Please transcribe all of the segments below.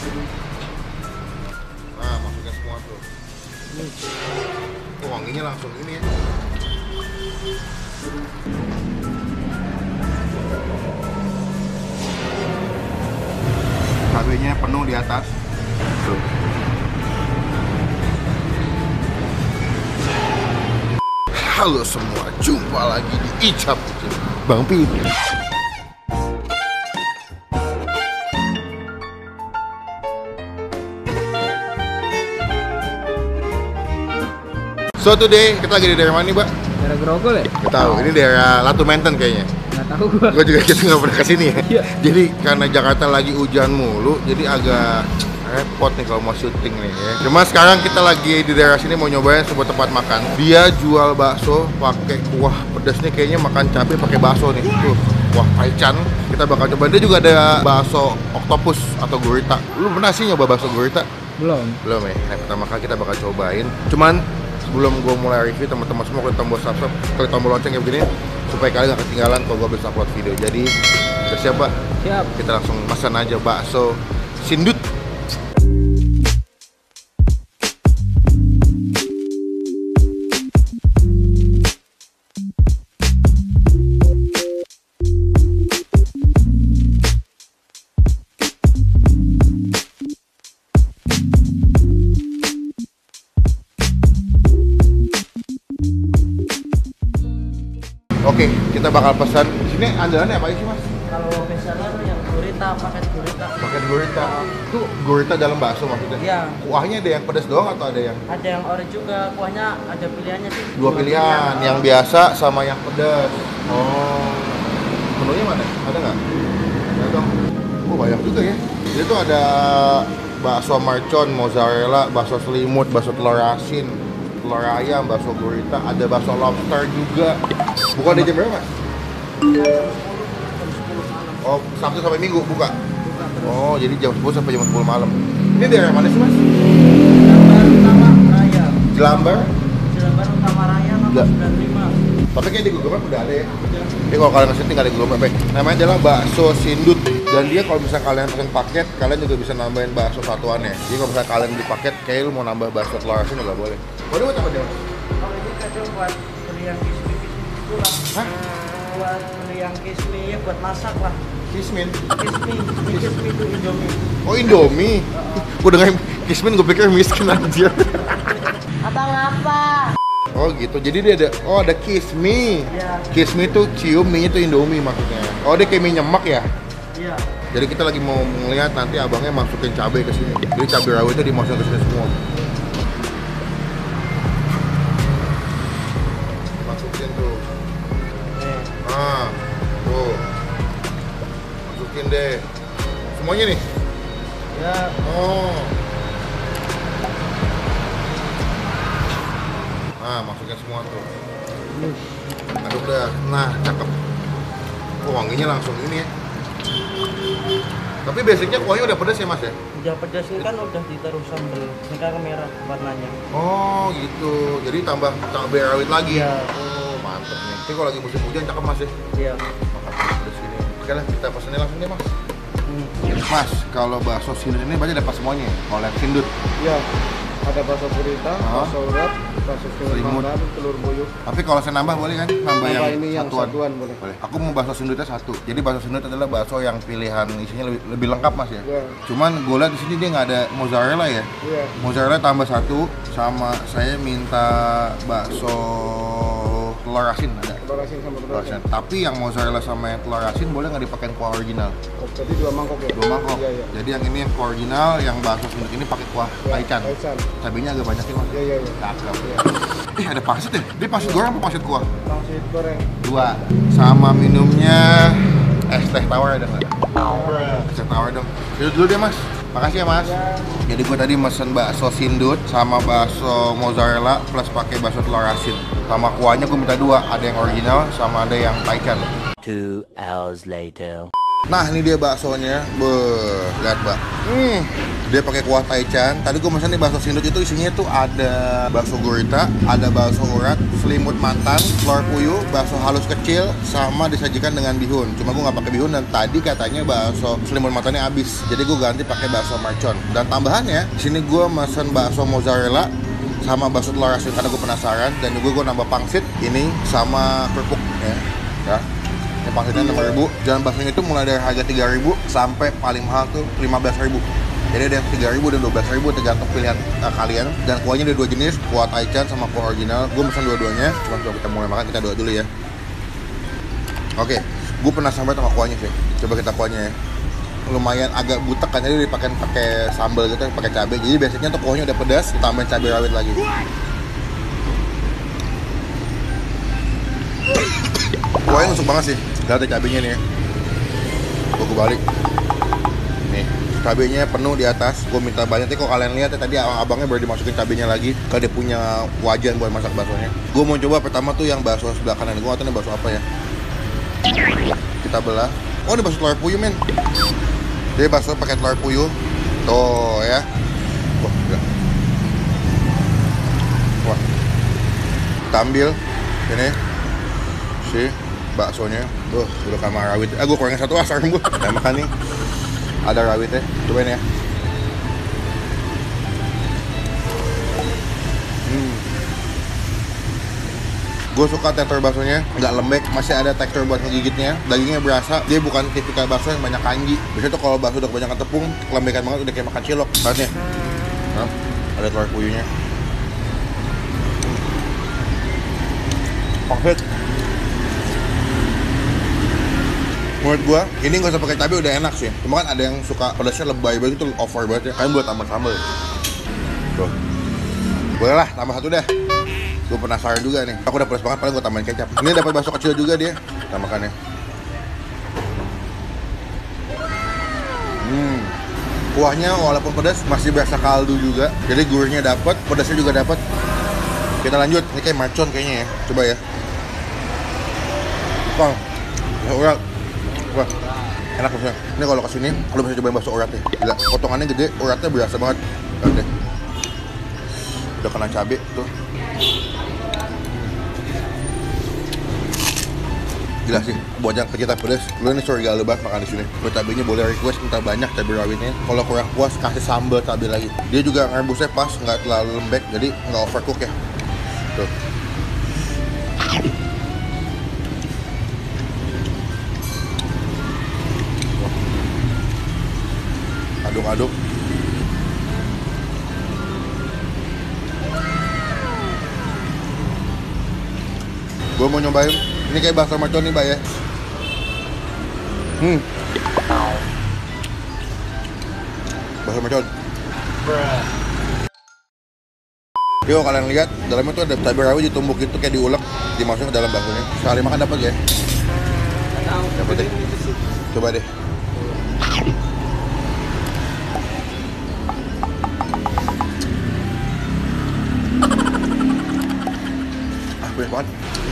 Nah, masukin semua tuh. Oh, wanginya langsung ini ya. Cabenya penuh di atas. Tuh. Halo semua, jumpa lagi di Icap Bang Pi. So today kita lagi di daerah mana nih, Mbak? Daerah Grogol ya? Gak tahu, ini daerah Latu Menten kayaknya. Nggak tahu gua. Gue juga kita nggak pernah kesini ya. Iya. Jadi karena Jakarta lagi hujan mulu, jadi agak repot nih kalau mau syuting nih ya. Cuma sekarang kita lagi di daerah sini mau nyobain sebuah tempat makan. Dia jual bakso pakai kuah pedas nih, kayaknya makan cabai pakai bakso nih. Tuh, kuah taichan. Kita bakal coba. Dia juga ada bakso oktopus atau gurita. Lu pernah sih nyoba bakso gurita? Belum. Belum ya. Nah, pertama kali kita bakal cobain. Cuman sebelum gue mulai review, teman-teman semua klik tombol subscribe, klik tombol lonceng kayak begini supaya kalian gak ketinggalan kalau gue bisa upload video. Jadi udah siap, Pak? Siap. Kita langsung pesan aja bakso Sindut. Oke, kita bakal pesan. Di sini andalannya apa sih, Mas? Kalau misalnya yang gurita, paket gurita. Pakai gurita. Itu gurita dalam bakso maksudnya? Iya. Kuahnya ada yang pedas doang atau ada yang Ada yang orange juga, kuahnya ada pilihannya sih. dua pilihan, yang biasa sama yang pedas. Oh. Menunya mana? Ada nggak? Ada dong. Oh, banyak juga ya. Jadi tuh ada bakso mercon, mozzarella, bakso selimut, bakso telur asin, telur ayam, bakso gurita, ada bakso lobster juga. Buka di jam berapa, Mas? Oh, Sabtu sampai Minggu buka? Oh, jadi jam 10 sampai jam 10 malam. Ini daerah mana sih, Mas? Jelambar Utama Raya. Jelambar? Jelambar Utama Raya nomor Enggak. 95. Tapi kayak di Google Map udah ada ya. Jadi kalau kalian nge-setting tinggal di Google Map ya. Namanya adalah bakso Sindut. Dan dia kalau misalnya kalian pesen paket, kalian juga bisa nambahin bakso satuannya. Jadi kalau misalnya kalian beli paket, kayak lu mau nambah bakso telur asin juga boleh. Waduh, buat apa dia? Kalau ini kadang buat beli yang kismi-kismi itu lah. Hah? Buat beli yang kismi ya buat masak lah. Kismin? Kismi itu Indomie. Oh, Indomie? Gue dengerin Kismin, gue pikir miskin aja. Abang apa? Oh gitu, jadi dia ada kismi. Iya. Kismi tuh cium, mie itu Indomie maksudnya. Oh, dia kayak mie nyemak ya? Iya. Jadi kita lagi mau ngeliat nanti abangnya masukin cabai ke sini. Jadi cabai rawit itu dimasukin ke sini semua. Masukin tuh. Ah, tuh. Masukin deh. Semuanya nih. Ya. Oh. Nah, masukin semua tuh. Aduk dah. Nah, cakep. Oh, wanginya langsung ini ya. Tapi basicnya kuahnya udah pedas ya, Mas ya? Udah pedas ini kan udah ditaruh sambal. Ini kan merah warnanya. Oh gitu, jadi tambah cabai rawit lagi. Iya. Oh mantep nih. Tapi kalau lagi musim hujan cakep, Mas ya. Iya. Makan pedas gini. Oke lah, kita pesennya langsung deh, Mas. Hmm. Mas, kalau bakso Sindut ini berarti dapat semuanya ya? Kalau lihat Sindut. Ya, ada bakso gurita, bakso urat, bakso Selimut. selimut, telur buyuk. Tapi kalau saya nambah boleh kan? Nambah yang ini yang satuan boleh. Boleh. Aku mau bakso Sindutnya satu. Jadi bakso Sindut adalah bakso yang pilihan isinya lebih lengkap, Mas ya. Ya, Cuman gue lihat di sini dia nggak ada mozzarella ya. iya. Mozzarella tambah satu, sama saya minta bakso telur asin ada. Telur asin sama telur Telur asin. asin. Tapi yang mozzarella sama yang telur asin boleh nggak dipakai kuah original? Oh, jadi 2 mangkok ya? 2 mangkok. Iya, iya. Jadi yang ini yang kuah original, yang bakso Sindut ini pakai kuah taichan. Taichan. Cabenya agak banyak sih, Mas. Iya, iya, iya. Cakep. Iya. Ada pangsit ya? Dia pangsit goreng apa pangsit kuah? Pangsit goreng. 2. Sama minumnya es teh tawar ada nggak? Es teh tawar dong. Duduk dulu deh, Mas. Makasih ya, Mas. Jadi gue tadi mesen bakso Sindut sama bakso mozzarella plus pakai bakso telur asin. Sama kuahnya gue minta 2, ada yang original sama ada yang taichan. 2 hours later. Nah ini dia baksonya, lihat Mbak. Dia pakai kuah taichan. Tadi gue pesan nih bakso sindut itu isinya tuh ada bakso gurita, ada bakso urat, selimut mantan, telur puyuh, bakso halus kecil, sama disajikan dengan bihun. Cuma gue nggak pakai bihun dan tadi katanya bakso selimut mantannya habis, jadi gue ganti pakai bakso mercon. Dan tambahannya, di sini gue pesan bakso mozzarella sama bakso telur asin karena gue penasaran, dan juga gue nambah pangsit ini sama kerupuk ya. Ini pangsitnya 6.000, dan baksonya itu mulai dari harga 3.000 sampai paling mahal tuh 15.000. Jadi ada yang 3.000 dan 12.000 tergantung pilihan kalian. Dan kuahnya ada 2 jenis, kuah taichan sama kuah original. Gue pesan dua-duanya. Cuma sebelum kita mulai makan kita doa dulu ya. Oke, gue penasaran banget sama kuahnya sih. Coba kita kuahnya ya. Lumayan agak butek kan, jadi pakai sambal gitu, pakai cabai. Jadi biasanya tuh kuahnya udah pedas, ditambahin cabai rawit lagi. Kuahnya nusuk banget sih. Lihat cabainya nih ya. Gue balik. Nih, cabainya penuh di atas. Gue minta banyak. Kok kalian lihat ya, tadi abangnya baru dimasukin cabainya lagi. Kalau dia punya wajan buat masak baksonya. Gue mau coba pertama tuh yang bakso sebelah kanan. Gue nggak tahu ini bakso apa ya. Kita belah. Oh, ini bakso telur puyuh men. Jadi bakso pakai telur puyuh. Tuh ya. Wah, gila. Wah. Kita ambil ini si baksonya. Udah sama rawit. Gue kurangin satu sarung gue. Kita makan nih. Ada rawitnya. Cobain ya. Gue suka tekstur baksonya, nggak lembek, masih ada tekstur buat ngegigitnya. Dagingnya berasa, dia bukan tipikal bakso yang banyak kanji. Biasanya tuh kalau bakso udah kebanyakan tepung, kelembekan banget, udah kayak makan cilok. Lihat nih, ada telur puyuhnya. Pangsit. Menurut gua, ini nggak usah pakai cabai udah enak sih. Cuma kan ada yang suka pedasnya lebay banget, itu over banget ya. Kalian buat tambah sambal. Tuh, boleh lah, tambah satu deh. Gue penasaran juga nih. Aku udah pedas banget, paling gue tambahin kecap. Ini dapat bakso kecil juga dia. Kita makan ya. Kuahnya walaupun pedas masih berasa kaldu juga. Jadi gurihnya dapat, pedasnya juga dapat. Kita lanjut. Ini kayak mercon kayaknya ya. Coba ya. Wah, urat. Wah, enak maksudnya. Ini kalau kesini, lo bisa cobain bakso urat nih. Gila, potongannya gede, uratnya berasa banget. Lihat deh. Udah kena cabai tuh. Gila sih, buat yang pecinta pedas, lu ini surga lu banget makan di sini. Buat cabenya boleh request minta banyak cabai rawitnya. Kalau kurang puas kasih sambal cabai lagi. Dia juga ngerebusnya pas, nggak terlalu lembek, jadi nggak overcook ya. Tuh. Aduk-aduk. Gue mau nyobain. Ini kayak bakso mercon nih, Mbak ya. Bakso mercon. Yo, kalian lihat dalamnya tuh ada cabai rawit ditumbuk gitu kayak diulek, dimasukin ke dalam baksonya. Sekali makan dapat ya. Dapat deh. Coba deh. Banyak banget.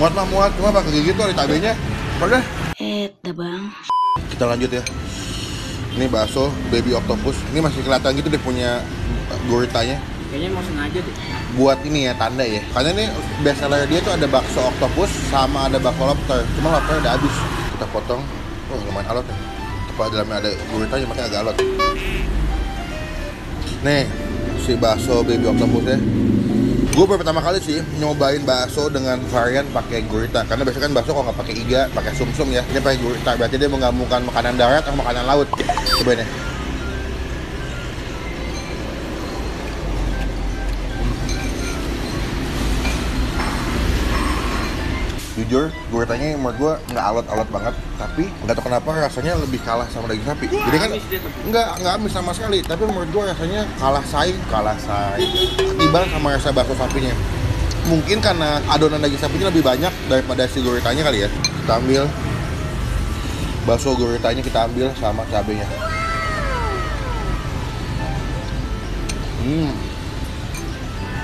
Muat, cuma pakai gigi tuh ada cabenya. Udah. Bang. Kita lanjut ya. Ini bakso baby octopus. Ini masih kelihatan gitu deh punya guritanya. Kayaknya mau sengaja deh. Buat ini ya tanda ya. Karena ini best seller dia tuh ada bakso octopus sama ada bakso lobster. Cuma lobster udah habis. Kita potong. Oh, lumayan alot ya. Tepat dalamnya ada guritanya makanya agak alot. Nih, si bakso baby octopus ya. Gue baru pertama kali sih nyobain bakso dengan varian pakai gurita. Karena biasanya kan bakso kalau nggak pakai iga, pakai sumsum ya. Ini pakai gurita, berarti dia menggabungkan makanan darat atau makanan laut. Cobain ya. Jujur, guritanya menurut gue nggak alot-alot banget. Tapi nggak tahu kenapa rasanya lebih kalah sama daging sapi. Jadi kan nggak amis sama sekali. Tapi menurut gue rasanya kalah saing. Ketimbang sama rasa bakso sapinya. Mungkin karena adonan daging sapinya lebih banyak daripada si guritanya kali ya. Kita ambil bakso guritanya, kita ambil sama cabenya.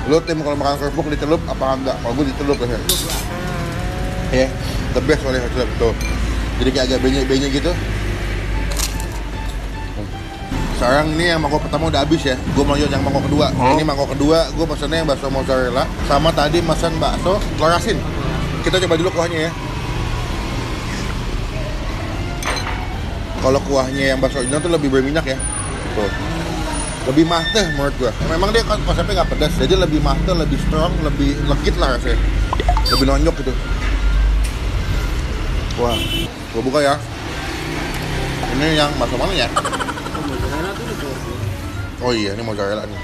Lo tim kalau makan kerupuk ditelup apa enggak? Kalau gue ditelup ya. Ya, the best oleh hasil tuh. Jadi kayak agak benyek-benyek gitu. Sekarang ini yang mangkok pertama udah habis ya. Gue mau lanjut yang mangkok kedua. Ini mangkok kedua, gue pesennya yang bakso mozzarella. Sama tadi pesan bakso telur asin. Kita coba dulu kuahnya ya. Kalau kuahnya yang bakso ini tuh lebih berminyak ya. Tuh. Lebih mateh menurut gue. Memang dia konsepnya nggak pedas, jadi lebih mateh, lebih strong, lebih legit lah rasanya. Lebih nonjok gitu. Wah, gue buka ya. Ini yang bakso mana ya? Oh iya, ini mozzarella nih.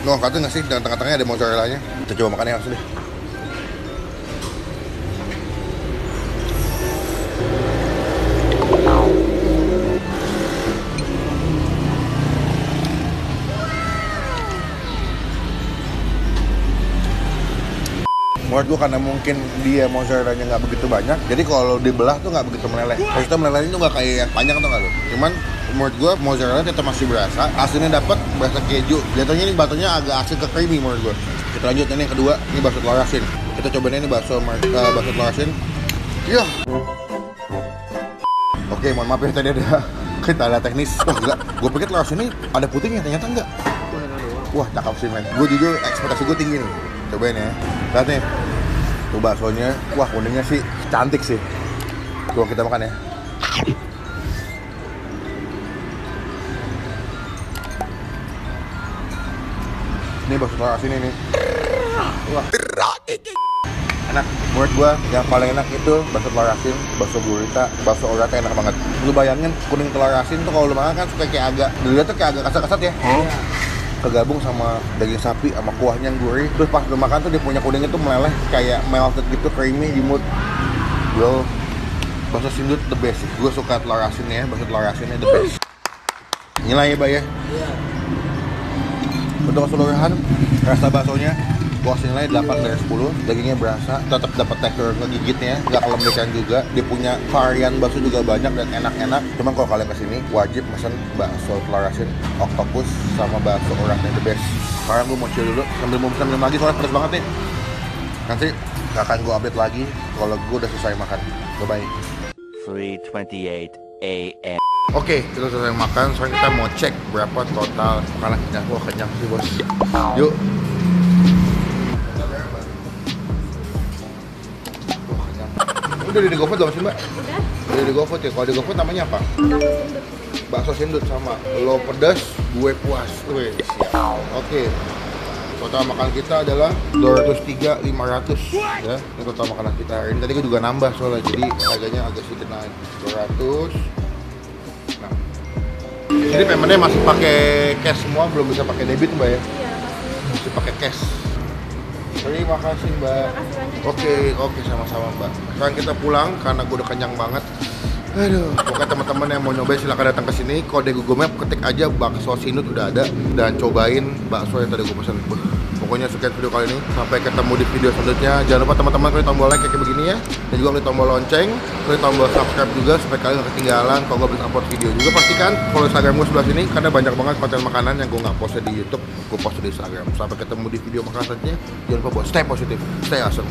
Lo angkatnya nggak sih? Dengan tengah-tengahnya ada mozzarellanya. Kita coba makannya langsung deh. Menurut gue karena mungkin dia mozzarellanya nggak begitu banyak, jadi kalau dibelah tuh nggak begitu meleleh. Maksudnya melelehnya tuh nggak kayak yang panjang tuh nggak lo. Cuman menurut gue mozzarella tetap masih berasa, asinnya dapat, berasa keju. Jatuhnya ini batunya agak asin ke creamy menurut gue. Kita lanjut ini yang kedua, ini bakso telur asin. Kita cobain ini bakso telur asin. Iya. Oke, mohon maaf ya tadi ada kita teknis. Wah gila, gue pikir telur asin ini ada putihnya, ternyata enggak. Wah cakep sih men. Gue jujur ekspektasi gue tinggi nih. Cobain ya. Lihat nih. Tuh baksonya. Wah kuningnya sih cantik sih. Coba kita makan ya. Ini bakso telur asin ini. Wah. Enak. Menurut gua yang paling enak itu bakso telur asin, bakso gurita, bakso orata enak banget. Lu bayangin kuning telur asin tuh kalau lu makan kan suka kayak agak dilihat tuh kayak agak kasar-kasar ya. Kegabung sama daging sapi sama kuahnya yang gurih. Terus pas lu makan tuh dia punya kuning itu meleleh kayak melted gitu, creamy di mulut. Bro, bakso sindut the best sih. Gue suka telur asinnya, bakso telur asinnya the best. Nilai ya, Bay ya? Iya. Untuk keseluruhan, rasa baksonya gua kasih nilai 8 dari 10. Dagingnya berasa, tetap dapat tekstur ngegigitnya, nggak kelembekan juga. Dia punya varian bakso juga banyak dan enak-enak. Cuman kalau kalian kesini wajib pesen bakso telur asin, octopus sama bakso orangnya the best. Sekarang gua mau chill dulu sambil mau pesen lagi soalnya pedas banget nih. Nanti akan gua update lagi kalau gua udah selesai makan. Bye bye. 3:28 AM. Oke, kita selesai makan. Sekarang kita mau cek berapa total makanan kita. Wah kenyang sih bos. Yuk. Udah di GoFood belum sih mbak? Udah di GoFood ya. Kalau di GoFood namanya apa? Bakso sindut sama. Lo pedas, gue puas. Wih, siap. Oke. Total makan kita adalah 203.500 ya. Ini total makanan kita hari ini. Tadi gue juga nambah soalnya, jadi harganya agak sedikit naik. 200. Nah. Jadi paymentnya masih pakai cash semua, belum bisa pakai debit mbak ya? Iya, masih pakai cash. Terima kasih mbak. Oke, sama-sama mbak. Sekarang kita pulang karena gue udah kenyang banget. Aduh, pokoknya teman-teman yang mau nyobain silahkan datang ke sini. Kode Google Map ketik aja bakso sindut udah ada dan cobain bakso yang tadi gue pesan. Pokoknya sekian video kali ini. Sampai ketemu di video selanjutnya. Jangan lupa teman-teman klik tombol like kayak begini ya. Dan juga klik tombol lonceng, klik tombol subscribe juga supaya kalian gak ketinggalan kalau gue bisa upload video. Juga pastikan follow Instagram gue sebelah sini karena banyak banget konten makanan yang gue nggak post di YouTube, gue post di Instagram. Sampai ketemu di video makanan selanjutnya. Jangan lupa buat stay positif, stay awesome.